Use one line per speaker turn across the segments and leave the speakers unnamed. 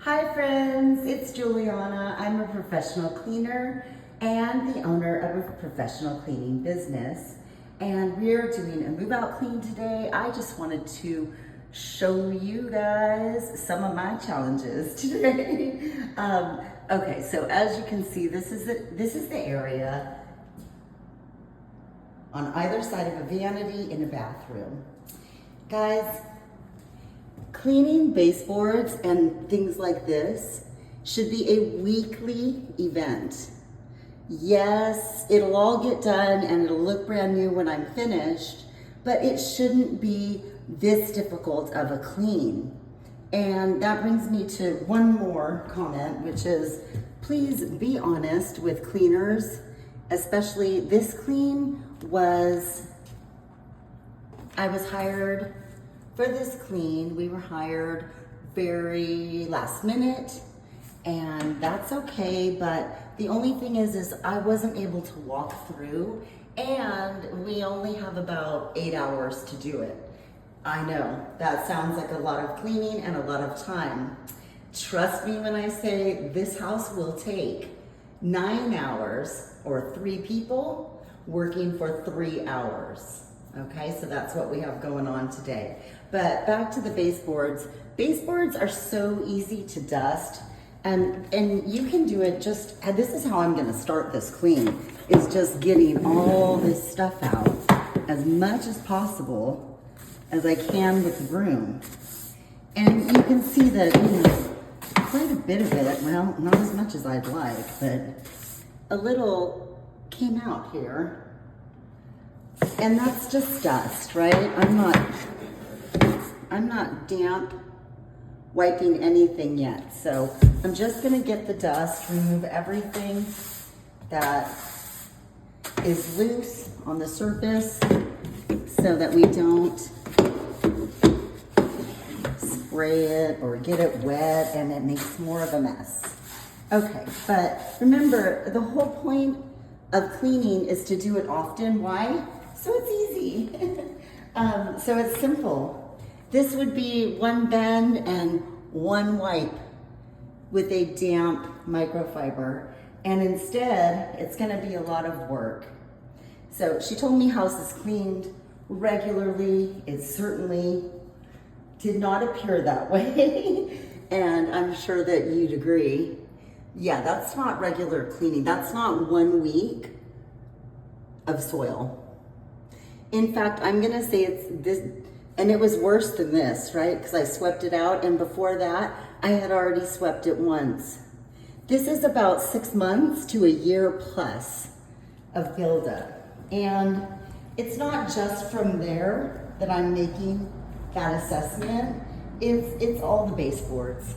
Hi friends, it's Juliana. I'm a professional cleaner and the owner of a professional cleaning business. And we're doing a move out clean today. I just wanted to show you guys some of my challenges today. Okay, so as you can see, this is the area on either side of a vanity in a bathroom. Guys, cleaning baseboards and things like this should be a weekly event. Yes, it'll all get done and it'll look brand new when I'm finished, but it shouldn't be this difficult of a clean. And that brings me to one more comment, which is please be honest with cleaners, especially this clean I was hired for this clean. We were hired very last minute, and that's okay, but the only thing is I wasn't able to walk through, and we only have about 8 hours to do it. I know, that sounds like a lot of cleaning and a lot of time. Trust me when I say this house will take 9 hours or 3 people working for 3 hours. Okay, so that's what we have going on today. But back to the baseboards. Baseboards are so easy to dust, and you can do it this is how I'm gonna start this clean, is just getting all this stuff out as much as possible as I can with the broom. And you can see that, quite a bit of it, well, not as much as I'd like, but a little came out here. And that's just dust, right? I'm not damp wiping anything yet. So I'm just gonna get the dust, remove everything that is loose on the surface so that we don't spray it or get it wet and it makes more of a mess. Okay, but remember, the whole point of cleaning is to do it often. Why? So it's easy. So it's simple. This would be one bend and one wipe with a damp microfiber. And instead, it's gonna be a lot of work. So she told me house is cleaned regularly. It certainly did not appear that way. And I'm sure that you'd agree. Yeah, that's not regular cleaning. That's not 1 week of soil. In fact, I'm gonna say it's this, and it was worse than this, right? Because I swept it out, and before that, I had already swept it once. This is about 6 months to a year plus of buildup. And it's not just from there that I'm making that assessment. It's all the baseboards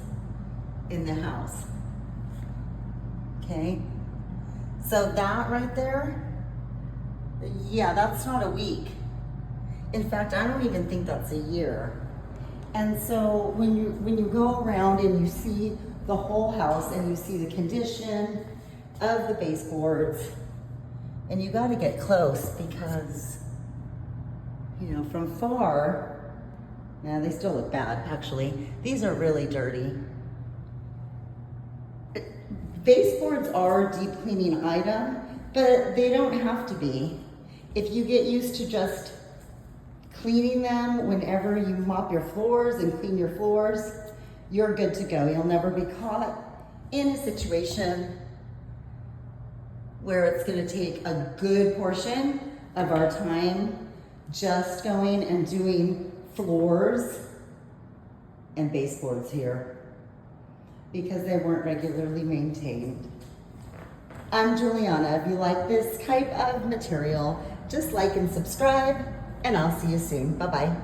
in the house. Okay, so that right there, yeah, that's not a week. In fact, I don't even think that's a year. And so when you go around and you see the whole house and you see the condition of the baseboards, and you got to get close because, from far, yeah, they still look bad, actually. These are really dirty. Baseboards are a deep cleaning item, but they don't have to be. If you get used to just cleaning them whenever you mop your floors and clean your floors, you're good to go. You'll never be caught in a situation where it's gonna take a good portion of our time just going and doing floors and baseboards here because they weren't regularly maintained. I'm Juliana. If you like this type of material, just like and subscribe, and I'll see you soon. Bye-bye.